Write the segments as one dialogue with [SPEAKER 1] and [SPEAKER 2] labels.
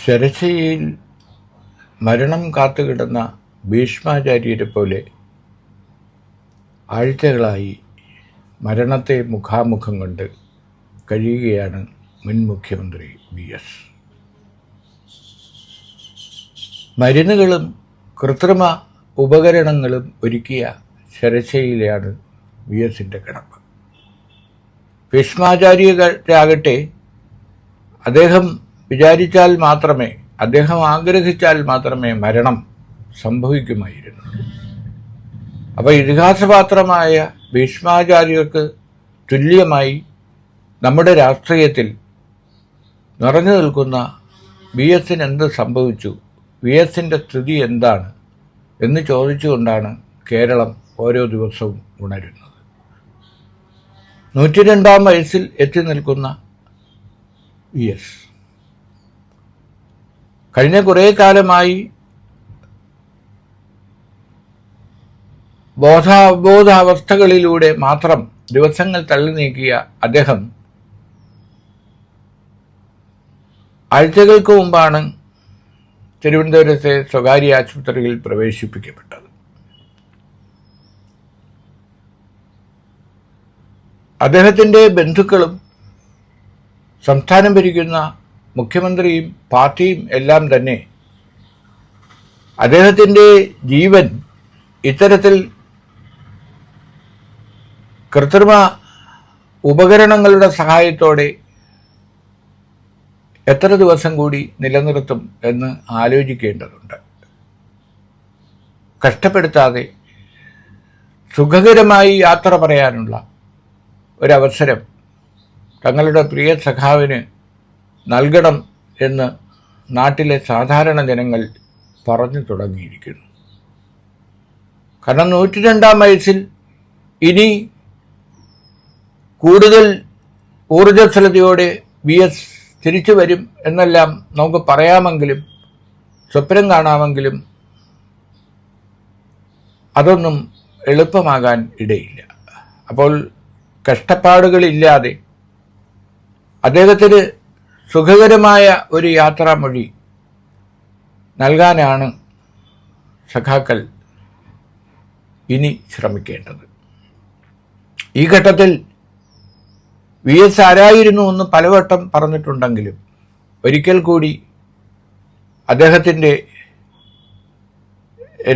[SPEAKER 1] ശരശയ്യയിൽ മരണം കാത്തുകിടന്ന ഭീഷ്മാചാര്യരെ പോലെ ആഴ്ചകളായി മരണത്തെ മുഖാമുഖം കണ്ട് കഴിയുകയാണ് മുൻ മുഖ്യമന്ത്രി VS. മരുന്നുകളും കൃത്രിമ ഉപകരണങ്ങളും ഒരുക്കിയ ശരശയ്യയിലാണ് VSൻ്റെ കിടപ്പ്. ഭീഷ്മാചാര്യരാകട്ടെ അദ്ദേഹം വിചാരിച്ചാൽ മാത്രമേ, അദ്ദേഹം ആഗ്രഹിച്ചാൽ മാത്രമേ മരണം സംഭവിക്കുമായിരുന്നു. അപ്പോൾ ഇതിഹാസപാത്രമായ ഭീഷ്മാചാര്യർക്ക് തുല്യമായി നമ്മുടെ രാഷ്ട്രീയത്തിൽ നിറഞ്ഞു നിൽക്കുന്ന VSന് എന്ത് സംഭവിച്ചു, VSൻ്റെ സ്ഥിതി എന്താണ് എന്ന് ചോദിച്ചുകൊണ്ടാണ് കേരളം ഓരോ ദിവസവും ഉണരുന്നത്. 102-ാം വയസ്സിൽ എത്തി നിൽക്കുന്ന VS കഴിഞ്ഞ കുറേ കാലമായി ബോധാവസ്ഥകളിലൂടെ മാത്രം ദിവസങ്ങൾ തള്ളി നീക്കിയ അദ്ദേഹം ആഴ്ചകൾക്ക് മുമ്പാണ് തിരുവനന്തപുരത്തെ സ്വകാര്യ ആശുപത്രിയിൽ പ്രവേശിപ്പിക്കപ്പെട്ടത്. അദ്ദേഹത്തിൻ്റെ ബന്ധുക്കളും സംസ്ഥാനം ഭരിക്കുന്ന മുഖ്യമന്ത്രിയും പാർട്ടിയും എല്ലാം തന്നെ അദ്ദേഹത്തിൻ്റെ ജീവൻ ഇത്തരത്തിൽ കൃത്രിമ ഉപകരണങ്ങളുടെ സഹായത്തോടെ എത്ര ദിവസം കൂടി നിലനിർത്തും എന്ന് ആലോചിക്കേണ്ടതുണ്ട്. കഷ്ടപ്പെടുത്താതെ സുഖകരമായി യാത്ര പറയാനുള്ള ഒരവസരം തങ്ങളുടെ പ്രിയ സഖാവിന് നൽകണം എന്ന് നാട്ടിലെ സാധാരണ ജനങ്ങൾ പറഞ്ഞു തുടങ്ങിയിരിക്കുന്നു. കാരണം 102-ാം വയസ്സിൽ ഇനി കൂടുതൽ ഊർജ്ജസ്വലതയോടെ VS തിരിച്ചു വരും എന്നെല്ലാം നമുക്ക് പറയാമെങ്കിലും സ്വപ്നം കാണാമെങ്കിലും അതൊന്നും എളുപ്പമാകാൻ ഇടയില്ല. അപ്പോൾ കഷ്ടപ്പാടുകളില്ലാതെ അദ്ദേഹത്തിന് സുഖകരമായ ഒരു യാത്രാമൊഴി നൽകാനാണ് സഖാക്കൾ ഇനി ശ്രമിക്കേണ്ടത്. ഈ ഘട്ടത്തിൽ VS ആരായിരുന്നു എന്ന് പലവട്ടം പറഞ്ഞിട്ടുണ്ടെങ്കിലും ഒരിക്കൽ കൂടി അദ്ദേഹത്തിൻ്റെ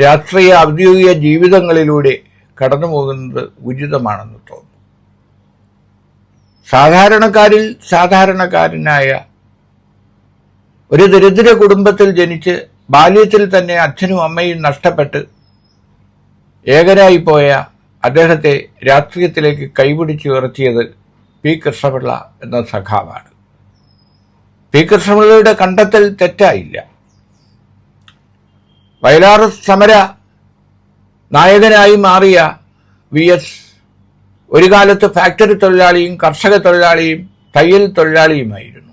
[SPEAKER 1] രാഷ്ട്രീയ ഔദ്യോഗിക ജീവിതങ്ങളിലൂടെ കടന്നു പോകുന്നത് ഉചിതമാണെന്ന് തോന്നുന്നു. സാധാരണക്കാരിൽ സാധാരണക്കാരനായ ഒരു ദരിദ്ര കുടുംബത്തിൽ ജനിച്ച് ബാല്യത്തിൽ തന്നെ അച്ഛനും അമ്മയും നഷ്ടപ്പെട്ട് ഏകരായിപ്പോയ അദ്ദേഹത്തെ രാഷ്ട്രീയത്തിലേക്ക് കൈപിടിച്ചുയർത്തിയത് P. കൃഷ്ണപിള്ള എന്ന സഖാവാണ്. P. കൃഷ്ണപിള്ളയുടെ കണ്ടെത്തൽ തെറ്റായില്ല. വയലാർ സമര നായകനായി മാറിയ VS ഒരു കാലത്ത് ഫാക്ടറി തൊഴിലാളിയും കർഷക തൊഴിലാളിയും തയ്യൽ തൊഴിലാളിയുമായിരുന്നു.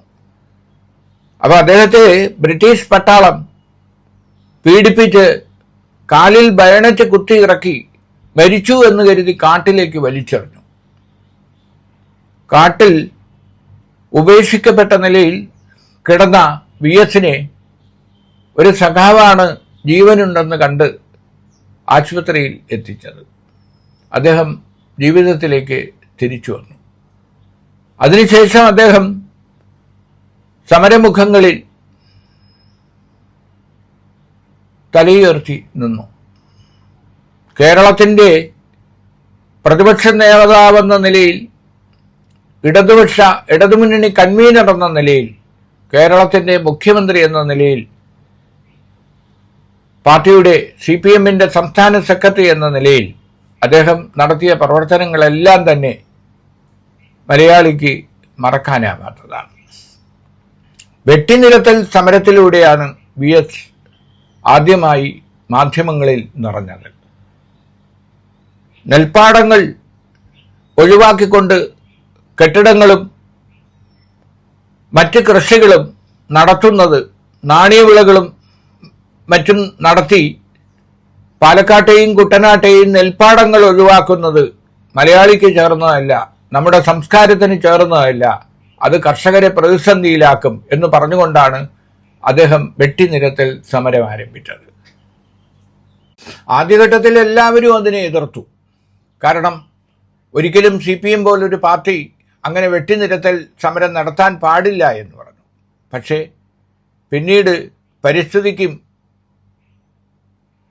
[SPEAKER 1] അപ്പോൾ അദ്ദേഹത്തെ ബ്രിട്ടീഷ് പട്ടാളം പീഡിപ്പിച്ച് കാലിൽ ബയണറ്റ് കുത്തി ഇറക്കി മരിച്ചു എന്ന് കരുതി കാട്ടിലേക്ക് വലിച്ചെറിഞ്ഞു. കാട്ടിൽ ഉപേക്ഷിക്കപ്പെട്ട നിലയിൽ കിടന്ന VSനെ ഒരു സഖാവാണ് ജീവനുണ്ടെന്ന് കണ്ട് ആശുപത്രിയിൽ എത്തിച്ചത്. അദ്ദേഹം ജീവിതത്തിലേക്ക് തിരിച്ചു വന്നു. അതിനുശേഷം അദ്ദേഹം സമരമുഖങ്ങളിൽ തലയുയർത്തി നിന്നു. കേരളത്തിൻ്റെ പ്രതിപക്ഷ നേതാവെന്ന നിലയിൽ, ഇടതുമുന്നണി കൺവീനർ എന്ന നിലയിൽ, കേരളത്തിൻ്റെ മുഖ്യമന്ത്രി എന്ന നിലയിൽ, പാർട്ടിയുടെ CPMൻ്റെ സംസ്ഥാന സെക്രട്ടറി എന്ന നിലയിൽ അദ്ദേഹം നടത്തിയ പ്രവർത്തനങ്ങളെല്ലാം തന്നെ മലയാളിക്ക് മറക്കാനാവാത്തതാണ്. വെട്ടിനിരത്തൽ സമരത്തിലൂടെയാണ് VS ആദ്യമായി മാധ്യമങ്ങളിൽ നിറഞ്ഞത്. നെൽപ്പാടങ്ങൾ ഒഴിവാക്കിക്കൊണ്ട് കെട്ടിടങ്ങളും മറ്റ് കൃഷികളും നടത്തുന്നത്, നാണ്യവിളകളും മറ്റും നടത്തി പാലക്കാട്ടെയും കുട്ടനാട്ടെയും നെൽപ്പാടങ്ങൾ ഒഴിവാക്കുന്നത് മലയാളിക്ക് ചേർന്നതല്ല, നമ്മുടെ സംസ്കാരത്തിന് ചേർന്നതല്ല, അത് കർഷകരെ പ്രതിസന്ധിയിലാക്കും എന്ന് പറഞ്ഞുകൊണ്ടാണ് അദ്ദേഹം വെട്ടിനിരത്തൽ സമരം ആരംഭിച്ചത്. ആദ്യഘട്ടത്തിൽ എല്ലാവരും അതിനെ എതിർത്തു. കാരണം ഒരിക്കലും CPM പോലൊരു പാർട്ടി അങ്ങനെ വെട്ടിനിരത്തൽ സമരം നടത്താൻ പാടില്ല എന്ന് പറഞ്ഞു. പക്ഷേ പിന്നീട് പരിസ്ഥിതിക്കും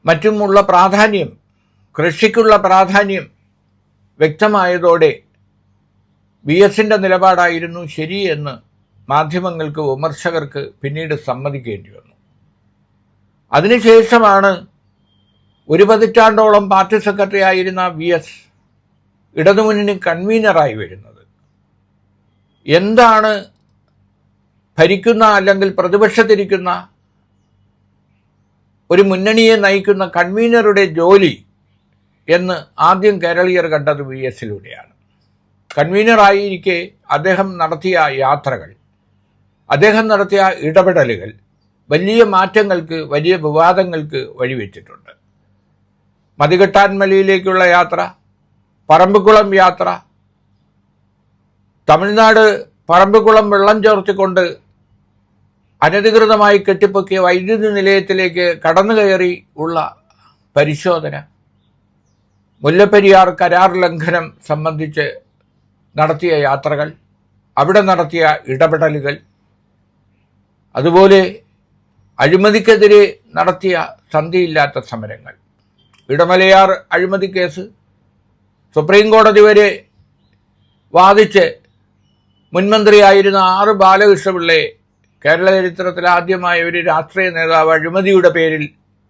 [SPEAKER 1] മറ്റുമുള്ള പ്രാധാന്യം, കൃഷിക്കുള്ള പ്രാധാന്യം വ്യക്തമായതോടെ VSന്റെ നിലപാടായിരുന്നു ശരിയെന്ന് മാധ്യമങ്ങൾക്ക്, വിമർശകർക്ക് പിന്നീട് സമ്മതിക്കേണ്ടി വന്നു. അതിനുശേഷമാണ് ഒരു പതിറ്റാണ്ടോളം പാർട്ടി സെക്രട്ടറി ആയിരുന്ന VS ഇടതുമുന്നണി കൺവീനറായി വരുന്നത്. എന്താണ് ഭരിക്കുന്ന അല്ലെങ്കിൽ പ്രതിപക്ഷത്തിരിക്കുന്ന ഒരു മുന്നണിയെ നയിക്കുന്ന കൺവീനറുടെ ജോലി എന്ന് ആദ്യം കേരളീയർ കണ്ടത് VSലൂടെയാണ്. കൺവീനറായിരിക്കെ അദ്ദേഹം നടത്തിയ യാത്രകൾ, അദ്ദേഹം നടത്തിയ ഇടപെടലുകൾ വലിയ മാറ്റങ്ങൾക്ക്, വലിയ വിവാദങ്ങൾക്ക് വഴിവെച്ചിട്ടുണ്ട്. മതികെട്ടാൻമലയിലേക്കുള്ള യാത്ര, പറമ്പിക്കുളം യാത്ര, തമിഴ്നാട് പറമ്പിക്കുളം വെള്ളം ചോർത്തിക്കൊണ്ട് അനധികൃതമായി കെട്ടിപ്പൊക്കിയ വൈദ്യുതി നിലയത്തിലേക്ക് കടന്നു കയറി ഉള്ള പരിശോധന, മുല്ലപ്പെരിയാർ കരാർ ലംഘനം സംബന്ധിച്ച് നടത്തിയ യാത്രകൾ, അവിടെ നടത്തിയ ഇടപെടലുകൾ, അതുപോലെ അഴിമതിക്കെതിരെ നടത്തിയ സന്ധിയില്ലാത്ത സമരങ്ങൾ, ഇടമലയാർ അഴിമതി കേസ് സുപ്രീം കോടതി വരെ വാദിച്ച് മുൻമന്ത്രിയായിരുന്ന R ബാലകൃഷ്ണപിള്ളയെ കേരള ചരിത്രത്തിൽ ആദ്യമായ ഒരു രാഷ്ട്രീയ നേതാവ് അഴിമതിയുടെ പേരിൽ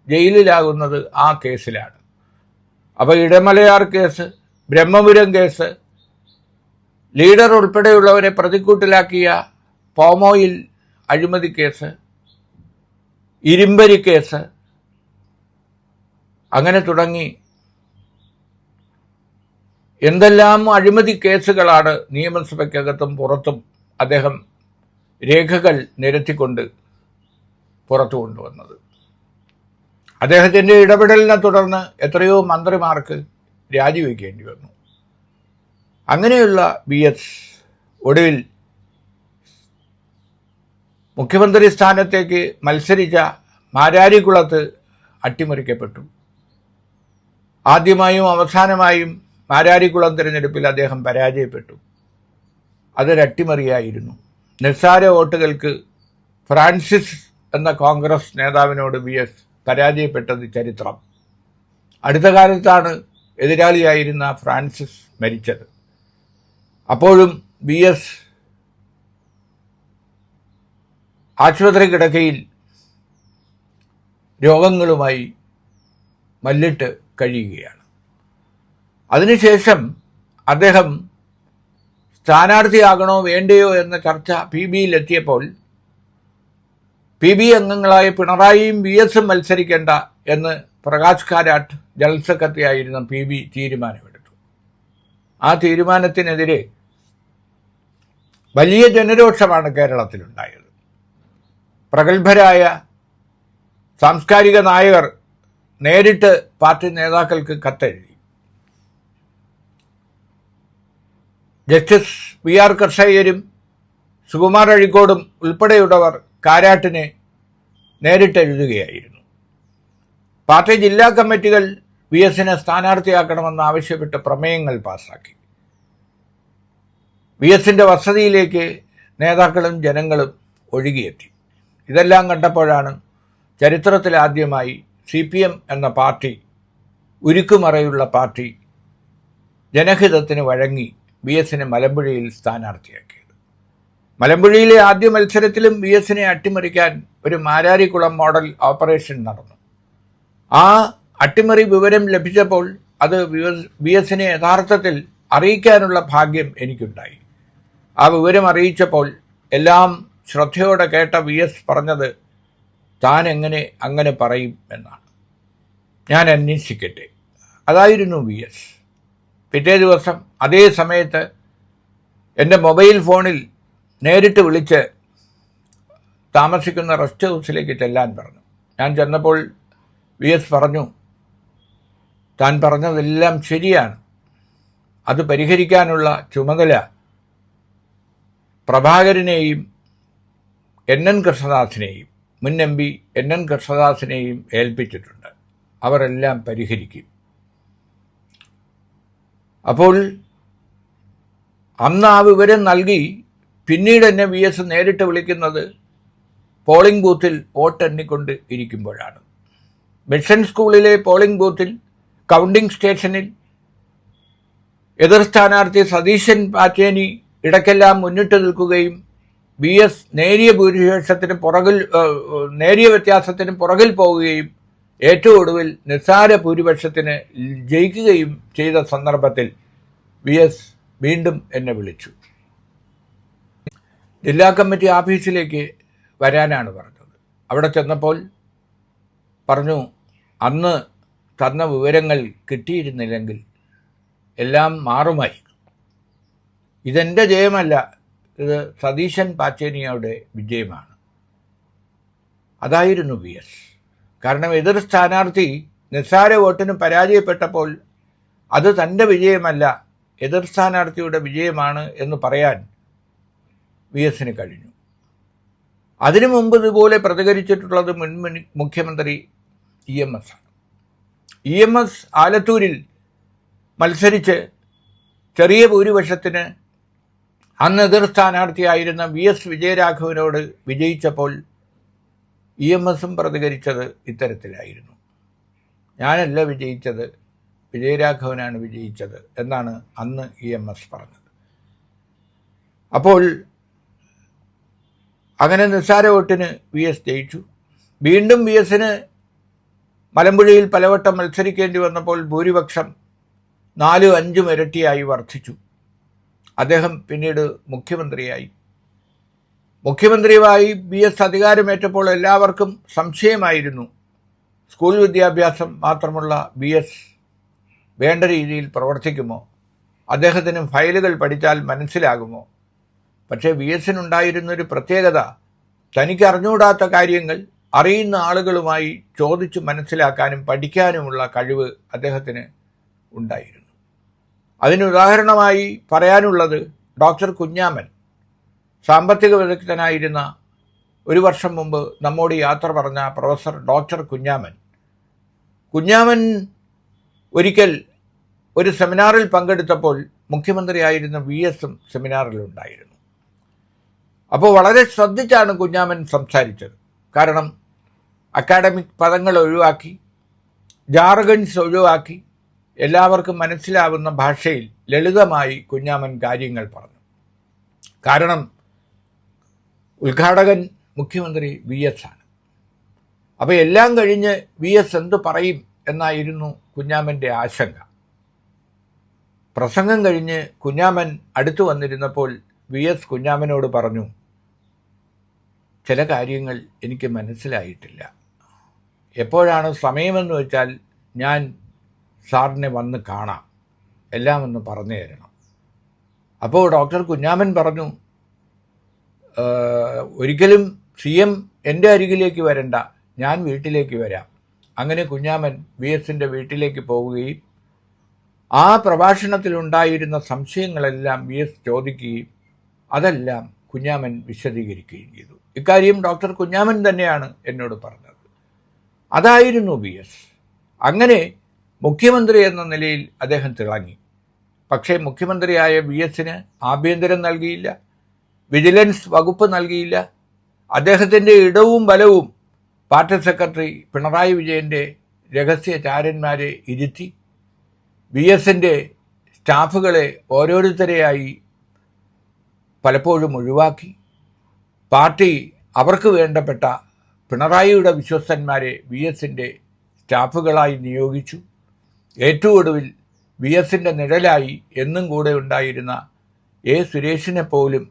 [SPEAKER 1] ജയിലിലാകുന്നത് ആ കേസിലാണ്. അപ്പോൾ Idamalayar case, Brahmapuram case, leader ഉൾപ്പെടെയുള്ളവരെ പ്രതിക്കൂട്ടിലാക്കിയ പോമോയിൽ അഴിമതി കേസ്, ഇരുമ്പരി കേസ്, അങ്ങനെ തുടങ്ങി എന്തെല്ലാം അഴിമതി കേസുകളാണ് നിയമസഭയ്ക്കകത്തും പുറത്തും അദ്ദേഹം രേഖകൾ നിരത്തിക്കൊണ്ട് പുറത്തു കൊണ്ടുവന്നത്. അദ്ദേഹത്തിൻ്റെ ഇടപെടലിനെ തുടർന്ന് എത്രയോ മന്ത്രിമാർക്ക് രാജിവെക്കേണ്ടി വന്നു. അങ്ങനെയുള്ള VS ഒടുവിൽ മുഖ്യമന്ത്രി സ്ഥാനത്തേക്ക് മത്സരിച്ച മാരാരിക്കുളത്ത് അട്ടിമറിക്കപ്പെട്ടു. ആദ്യമായും അവസാനമായും മാരാരിക്കുളം തിരഞ്ഞെടുപ്പിൽ അദ്ദേഹം പരാജയപ്പെട്ടു. അതൊരട്ടിമറിയായിരുന്നു. നിസ്സാര വോട്ടുകൾക്ക് ഫ്രാൻസിസ് എന്ന കോൺഗ്രസ് നേതാവിനോട് VS പരാജയപ്പെട്ടത് ചരിത്രം. അടുത്ത കാലത്താണ് എതിരാളിയായിരുന്ന ഫ്രാൻസിസ് മരിച്ചത്. അപ്പോഴും VS ആശുപത്രി കിടക്കയിൽ രോഗങ്ങളുമായി മല്ലിട്ട് കഴിയുകയാണ്. അതിനുശേഷം അദ്ദേഹം സ്ഥാനാർത്ഥിയാകണോ വേണ്ടയോ എന്ന ചർച്ച PBയിലെത്തിയപ്പോൾ PB അംഗങ്ങളായ പിണറായിയും VSും മത്സരിക്കേണ്ട എന്ന് പ്രകാശ് കാരാട്ട് ജനറൽ സെക്രട്ടറി ആയിരുന്ന PB തീരുമാനമെടുത്തു. ആ തീരുമാനത്തിനെതിരെ വലിയ ജനരോഷമാണ് കേരളത്തിലുണ്ടായത്. പ്രഗത്ഭരായ സാംസ്കാരിക നായകർ നേരിട്ട് പാർട്ടി നേതാക്കൾക്ക് കത്തെഴുതി. ജസ്റ്റിസ് VR കർഷകരും സുകുമാർ അഴീക്കോടും ഉൾപ്പെടെയുള്ളവർ കാരാട്ടിനെ നേരിട്ടെഴുതുകയായിരുന്നു. പാർട്ടി ജില്ലാ കമ്മിറ്റികൾ VSനെ സ്ഥാനാർത്ഥിയാക്കണമെന്ന് ആവശ്യപ്പെട്ട് പ്രമേയങ്ങൾ പാസാക്കി. VSന്റെ വസതിയിലേക്ക് നേതാക്കളും ജനങ്ങളും ഒഴുകിയെത്തി. ഇതെല്ലാം കണ്ടപ്പോഴാണ് ചരിത്രത്തിലാദ്യമായി CPM എന്ന പാർട്ടി, ഉരുക്കുമറയുള്ള പാർട്ടി, ജനഹിതത്തിന് വഴങ്ങി VSനെ മലമ്പുഴയിൽ സ്ഥാനാർത്ഥിയാക്കിയത്. മലമ്പുഴയിലെ ആദ്യ മത്സരത്തിലും VSനെ അട്ടിമറിക്കാൻ ഒരു മാരാരിക്കുളം മോഡൽ ഓപ്പറേഷൻ നടന്നു. ആ അട്ടിമറി വിവരം ലഭിച്ചപ്പോൾ അത് VSനെ യഥാർത്ഥത്തിൽ അറിയിക്കാനുള്ള ഭാഗ്യം എനിക്കുണ്ടായി. ആ വിവരം അറിയിച്ചപ്പോൾ എല്ലാം ശ്രദ്ധയോടെ കേട്ട VS പറഞ്ഞത്, താൻ എങ്ങനെ അങ്ങനെ പറയും എന്നാണ്. ഞാൻ അന്വേഷിക്കട്ടെ. അതായിരുന്നു VS. പിറ്റേ ദിവസം അതേ സമയത്ത് എൻ്റെ മൊബൈൽ ഫോണിൽ നേരിട്ട് വിളിച്ച് താമസിക്കുന്ന റെസ്റ്റ് ഹൗസിലേക്ക് ചെല്ലാൻ പറഞ്ഞു. ഞാൻ ചെന്നപ്പോൾ VS പറഞ്ഞു, താൻ പറഞ്ഞതെല്ലാം ശരിയാണ്, അത് പരിഹരിക്കാനുള്ള ചുമതല പ്രഭാകരനെയും NN കൃഷ്ണദാസിനെയും മുൻ എം പി NN കൃഷ്ണദാസിനെയും ഏൽപ്പിച്ചിട്ടുണ്ട്. അവരെല്ലാം പരിഹരിക്കും. അപ്പോൾ അന്ന് ആ വിവരം നൽകി പിന്നീട് എന്നെ VS നേരിട്ട് വിളിക്കുന്നത് പോളിംഗ് ബൂത്തിൽ വോട്ടെണ്ണിക്കൊണ്ട് ഇരിക്കുമ്പോഴാണ്. മിഷൻ സ്കൂളിലെ പോളിംഗ് ബൂത്തിൽ കൗണ്ടിംഗ് സ്റ്റേഷനിൽ എതിർ സ്ഥാനാർത്ഥി സതീശൻ പാച്ചേനി ഇടയ്ക്കെല്ലാം മുന്നിട്ട് നിൽക്കുകയും VS നേരിയ വ്യത്യാസത്തിന് പുറകിൽ പോവുകയും ഏറ്റവും ഒടുവിൽ നിസ്സാര ഭൂരിപക്ഷത്തിന് ജയിക്കുകയും ചെയ്ത സന്ദർഭത്തിൽ VS വീണ്ടും എന്നെ വിളിച്ചു. ജില്ലാ കമ്മിറ്റി ഓഫീസിലേക്ക് വരാനാണ് പറഞ്ഞത്. അവിടെ ചെന്നപ്പോൾ പറഞ്ഞു, അന്ന് തന്ന വിവരങ്ങൾ കിട്ടിയിരുന്നില്ലെങ്കിൽ എല്ലാം മാറുമായി. ഇതെൻ്റെ ജയമല്ല, ഇത് സതീശൻ പാച്ചേനിയുടെ വിജയമാണ്. അതായിരുന്നു VS. കാരണം എതിർ സ്ഥാനാർത്ഥി നിസ്സാര വോട്ടിന് പരാജയപ്പെട്ടപ്പോൾ അത് തൻ്റെ വിജയമല്ല, എതിർ സ്ഥാനാർത്ഥിയുടെ വിജയമാണ് എന്ന് പറയാൻ VSന് കഴിഞ്ഞു. അതിനു മുമ്പ് ഇതുപോലെ പ്രതികരിച്ചിട്ടുള്ളത് മുൻ മുഖ്യമന്ത്രി EMS ആണ്. EMS ആലത്തൂരിൽ മത്സരിച്ച് ചെറിയ ഭൂരിപക്ഷത്തിന് അന്ന് എതിർ സ്ഥാനാർത്ഥിയായിരുന്ന VS വിജയരാഘവനോട് വിജയിച്ചപ്പോൾ EMSും പ്രതികരിച്ചത് ഇത്തരത്തിലായിരുന്നു. ഞാനല്ല വിജയിച്ചത്, വിജയരാഘവനാണ് വിജയിച്ചത് എന്നാണ് അന്ന് EMS പറഞ്ഞത്. അപ്പോൾ അങ്ങനെ നിസ്സാര വോട്ടിന് VS ജയിച്ചു. വീണ്ടും VSന് മലമ്പുഴയിൽ പലവട്ടം മത്സരിക്കേണ്ടി വന്നപ്പോൾ ഭൂരിപക്ഷം 4-5 ഇരട്ടിയായി വർദ്ധിച്ചു. അദ്ദേഹം പിന്നീട് മുഖ്യമന്ത്രിയായി. മുഖ്യമന്ത്രിയുമായി VS അധികാരമേറ്റപ്പോൾ എല്ലാവർക്കും സംശയമായിരുന്നു, സ്കൂൾ വിദ്യാഭ്യാസം മാത്രമുള്ള VS വേണ്ട രീതിയിൽ പ്രവർത്തിക്കുമോ, അദ്ദേഹത്തിന് ഫയലുകൾ പഠിച്ചാൽ മനസ്സിലാകുമോ. പക്ഷേ VSനുണ്ടായിരുന്നൊരു പ്രത്യേകത, തനിക്ക് അറിഞ്ഞുകൂടാത്ത കാര്യങ്ങൾ അറിയുന്ന ആളുകളുമായി ചോദിച്ച് മനസ്സിലാക്കാനും പഠിക്കാനുമുള്ള കഴിവ് അദ്ദേഹത്തിന് ഉണ്ടായിരുന്നു. അതിനുദാഹരണമായി പറയാനുള്ളത് ഡോക്ടർ കുഞ്ഞാമൻ, സാമ്പത്തിക വിദഗ്ധനായിരുന്ന, ഒരു വർഷം മുമ്പ് നമ്മോട് യാത്ര പറഞ്ഞ പ്രൊഫസർ ഡോക്ടർ കുഞ്ഞാമൻ ഒരിക്കൽ ഒരു സെമിനാറിൽ പങ്കെടുത്തപ്പോൾ മുഖ്യമന്ത്രിയായിരുന്ന VSും സെമിനാറിലുണ്ടായിരുന്നു. അപ്പോൾ വളരെ ശ്രദ്ധിച്ചാണ് കുഞ്ഞാമൻ സംസാരിച്ചത്. കാരണം അക്കാഡമിക് പദങ്ങൾ ഒഴിവാക്കി, ജാർഗൺസ് ഒഴിവാക്കി, എല്ലാവർക്കും മനസ്സിലാവുന്ന ഭാഷയിൽ ലളിതമായി കുഞ്ഞാമൻ കാര്യങ്ങൾ പറഞ്ഞു. കാരണം ഉദ്ഘാടകൻ മുഖ്യമന്ത്രി VS ആണ്. അപ്പോൾ എല്ലാം കഴിഞ്ഞ് VS എന്തു പറയും എന്നായിരുന്നു കുഞ്ഞാമൻ്റെ ആശങ്ക. പ്രസംഗം കഴിഞ്ഞ് കുഞ്ഞാമൻ അടുത്തു വന്നിരുന്നപ്പോൾ VS കുഞ്ഞാമനോട് പറഞ്ഞു, ചില കാര്യങ്ങൾ എനിക്ക് മനസ്സിലായിട്ടില്ല, എപ്പോഴാണ് സമയമെന്ന് വെച്ചാൽ ഞാൻ സാറിനെ വന്ന് കാണാം, എല്ലാം ഒന്ന് പറഞ്ഞു തരണം. അപ്പോൾ ഡോക്ടർ കുഞ്ഞാമൻ പറഞ്ഞു, ഒരിക്കലും CM എൻ്റെ അരികിലേക്ക് വരണ്ട, ഞാൻ വീട്ടിലേക്ക് വരാം. അങ്ങനെ കുഞ്ഞാമൻ VSൻ്റെ വീട്ടിലേക്ക് പോവുകയും ആ പ്രഭാഷണത്തിലുണ്ടായിരുന്ന സംശയങ്ങളെല്ലാം VS ചോദിക്കുകയും അതെല്ലാം കുഞ്ഞാമൻ വിശദീകരിക്കുകയും ചെയ്തു. ഇക്കാര്യം ഡോക്ടർ കുഞ്ഞാമൻ തന്നെയാണ് എന്നോട് പറഞ്ഞത്. അതായിരുന്നു VS. അങ്ങനെ മുഖ്യമന്ത്രി എന്ന നിലയിൽ അദ്ദേഹം തിളങ്ങി. പക്ഷേ മുഖ്യമന്ത്രിയായ VSന് ആഭ്യന്തരം നൽകിയില്ല, വിജിലൻസ് വകുപ്പ് നൽകിയില്ല. അദ്ദേഹത്തിൻ്റെ ഇടവും ബലവും പാർട്ടി സെക്രട്ടറി പിണറായി വിജയൻ്റെ രഹസ്യ ചാരന്മാരെ ഇരുത്തി VSൻ്റെ സ്റ്റാഫുകളെ ഓരോരുത്തരെയായി പലപ്പോഴും ഒഴിവാക്കി. പാർട്ടി അവർക്ക് വേണ്ടപ്പെട്ട പിണറായിയുടെ വിശ്വസ്തന്മാരെ VSൻ്റെ സ്റ്റാഫുകളായി നിയോഗിച്ചു. ഏറ്റവും ഒടുവിൽ VSൻ്റെ നിഴലായി എന്നും കൂടെ ഉണ്ടായിരുന്ന സുരേഷിനെ പോലും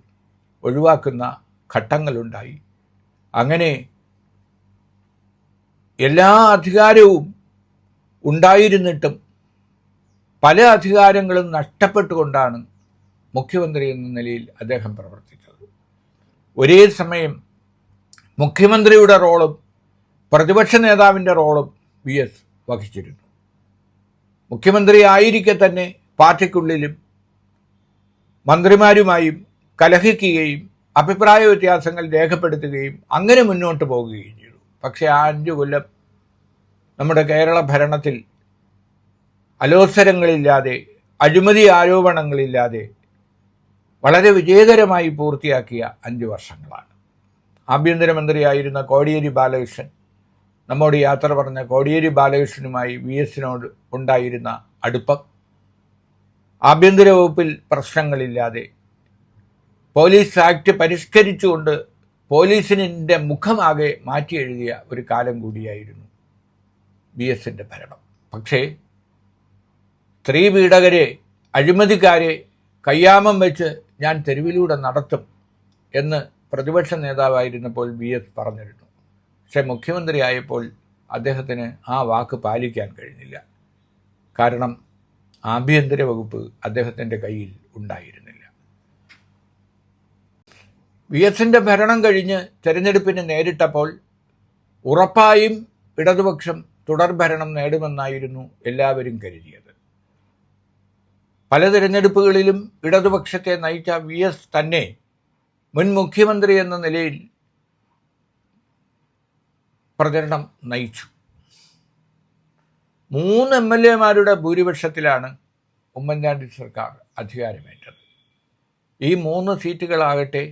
[SPEAKER 1] ഒഴിവാക്കുന്ന ഘട്ടങ്ങളുണ്ടായി. അങ്ങനെ എല്ലാ അധികാരവും ഉണ്ടായിരുന്നിട്ടും പല അധികാരങ്ങളും നഷ്ടപ്പെട്ടുകൊണ്ടാണ് മുഖ്യമന്ത്രി എന്ന നിലയിൽ അദ്ദേഹം പ്രവർത്തിച്ചത്. ഒരേ സമയം മുഖ്യമന്ത്രിയുടെ റോളും പ്രതിപക്ഷ നേതാവിൻ്റെ റോളും VS വഹിച്ചിരുന്നു. മുഖ്യമന്ത്രി ആയിരിക്കെ തന്നെ പാർട്ടിക്കുള്ളിലും മന്ത്രിമാരുമായും കലഹിക്കുകയും അഭിപ്രായ വ്യത്യാസങ്ങൾ രേഖപ്പെടുത്തുകയും അങ്ങനെ മുന്നോട്ട് പോകുകയും ചെയ്തു. പക്ഷേ ആ 5 കൊല്ലം നമ്മുടെ കേരള ഭരണത്തിൽ അലോസരങ്ങളില്ലാതെ, അഴിമതി ആരോപണങ്ങളില്ലാതെ വളരെ വിജയകരമായി പൂർത്തിയാക്കിയ 5 വർഷങ്ങളാണ്. ആഭ്യന്തരമന്ത്രിയായിരുന്ന കോടിയേരി ബാലകൃഷ്ണൻ, നമ്മോട് യാത്ര പറഞ്ഞ കോടിയേരി ബാലകൃഷ്ണനുമായി VS-നോട് ഉണ്ടായിരുന്ന അടുപ്പം, ആഭ്യന്തര വകുപ്പിൽ പ്രശ്നങ്ങളില്ലാതെ പോലീസ് ആക്ട് പരിഷ്കരിച്ചുകൊണ്ട് പോലീസിൻ്റെ മുഖമാകെ മാറ്റി എഴുതിയ ഒരു കാലം കൂടിയായിരുന്നു VS-ൻ്റെ ഭരണം. പക്ഷേ സ്ത്രീ പീഡകരെ, അഴിമതിക്കാരെ കയ്യാമം വെച്ച് ഞാൻ തെരുവിലൂടെ നടത്തും എന്ന് പ്രതിപക്ഷ നേതാവായിരുന്നപ്പോൾ VS പറഞ്ഞിരുന്നു. പക്ഷേ മുഖ്യമന്ത്രിയായപ്പോൾ അദ്ദേഹത്തിന് ആ വാക്ക് പാലിക്കാൻ കഴിഞ്ഞില്ല. കാരണം ആഭ്യന്തര വകുപ്പ് അദ്ദേഹത്തിൻ്റെ കയ്യിൽ ഉണ്ടായിരുന്നില്ല. VS-ൻ്റെ ഭരണം കഴിഞ്ഞ് തെരഞ്ഞെടുപ്പിന് നേരിട്ടപ്പോൾ ഉറപ്പായും ഇടതുപക്ഷം തുടർഭരണം നേടുമെന്നായിരുന്നു എല്ലാവരും കരുതിയത്. പല തിരഞ്ഞെടുപ്പുകളിലും ഇടതുപക്ഷത്തെ നയിച്ച VS തന്നെ മുൻ മുഖ്യമന്ത്രി എന്ന നിലയിൽ പ്രചരണം നയിച്ചു. 3 MLA-മാരുടെ ഭൂരിപക്ഷത്തിലാണ് ഉമ്മൻചാണ്ടി സർക്കാർ അധികാരമേറ്റത്. ഈ 3 സീറ്റുകളാകട്ടെ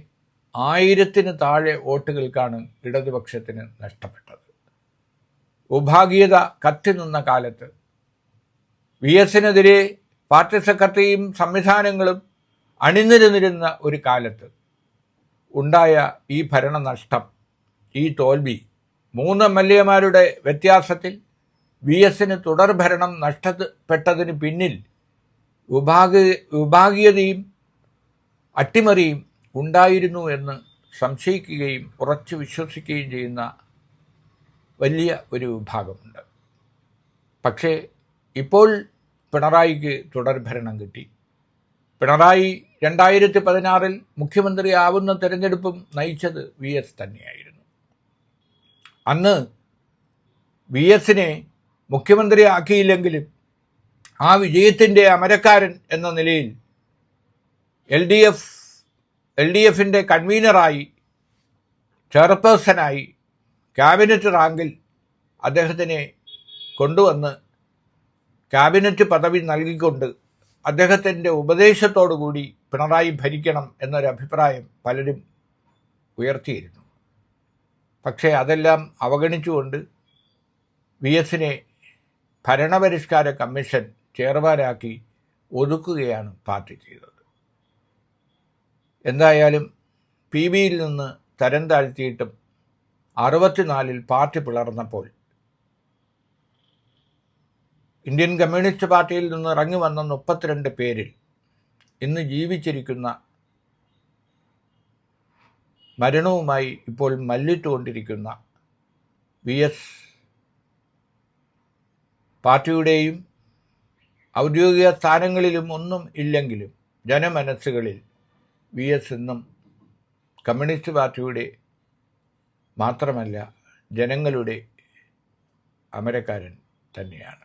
[SPEAKER 1] 1000-ന് താഴെ വോട്ടുകൾക്കാണ് ഇടതുപക്ഷത്തിന് നഷ്ടപ്പെട്ടത്. വിഭാഗീയത കത്തി നിന്ന കാലത്ത്, VS-നെതിരെ പാർട്ടി സെക്രട്ടറിയും സംവിധാനങ്ങളും അണിനിരന്നിരുന്ന ഒരു കാലത്ത് ഉണ്ടായ ഈ ഭരണനഷ്ടം, ഈ തോൽവി, 3 MLA-മാരുടെ വ്യത്യാസത്തിൽ VS-ന് തുടർഭരണം നഷ്ടപ്പെട്ടതിന് പിന്നിൽ വിഭാഗീയതയും അട്ടിമറിയും ഉണ്ടായിരുന്നു എന്ന് സംശയിക്കുകയും ഉറച്ചു വിശ്വസിക്കുകയും ചെയ്യുന്ന വലിയ ഒരു വിഭാഗമുണ്ട്. പക്ഷേ ഇപ്പോൾ പിണറായിക്ക് തുടർഭരണം കിട്ടി. പിണറായി 2016-ൽ മുഖ്യമന്ത്രിയാവുന്ന തെരഞ്ഞെടുപ്പും നയിച്ചത് VS തന്നെയായിരുന്നു. അന്ന് VS-നെ മുഖ്യമന്ത്രിയാക്കിയില്ലെങ്കിലും ആ വിജയത്തിൻ്റെ അമരക്കാരൻ എന്ന നിലയിൽ LDF-ൻ്റെ കൺവീനറായി, ചെയർപേഴ്സണായി, ക്യാബിനറ്റ് റാങ്കിൽ അദ്ദേഹത്തിനെ കൊണ്ടുവന്ന് ക്യാബിനറ്റ് പദവി നൽകിക്കൊണ്ട് അദ്ദേഹത്തിൻ്റെ ഉപദേശത്തോടുകൂടി പിണറായി ഭരിക്കണം എന്നൊരഭിപ്രായം പലരും ഉയർത്തിയിരുന്നു. പക്ഷേ അതെല്ലാം അവഗണിച്ചുകൊണ്ട് VS-നെ ഭരണപരിഷ്കാര കമ്മീഷൻ ചെയർമാനാക്കി ഒതുക്കുകയാണ് പാർട്ടി ചെയ്തത്. എന്തായാലും PBയിൽ നിന്ന് തരം താഴ്ത്തിയിട്ടും 64-ൽ പാർട്ടി പിളർന്നപ്പോൾ ഇന്ത്യൻ കമ്മ്യൂണിസ്റ്റ് പാർട്ടിയിൽ നിന്ന് ഇറങ്ങി വന്ന 32 പേരിൽ ഇന്ന് ജീവിച്ചിരിക്കുന്ന, മരണവുമായി ഇപ്പോൾ മല്ലിട്ടുകൊണ്ടിരിക്കുന്ന VS പാർട്ടിയുടെയും ഔദ്യോഗിക സ്ഥാനങ്ങളിലും ഒന്നും ഇല്ലെങ്കിലും ജനമനസ്സുകളിൽ VS ഇന്നും കമ്മ്യൂണിസ്റ്റ് പാർട്ടിയുടെ മാത്രമല്ല ജനങ്ങളുടെ അമരക്കാരൻ തന്നെയാണ്.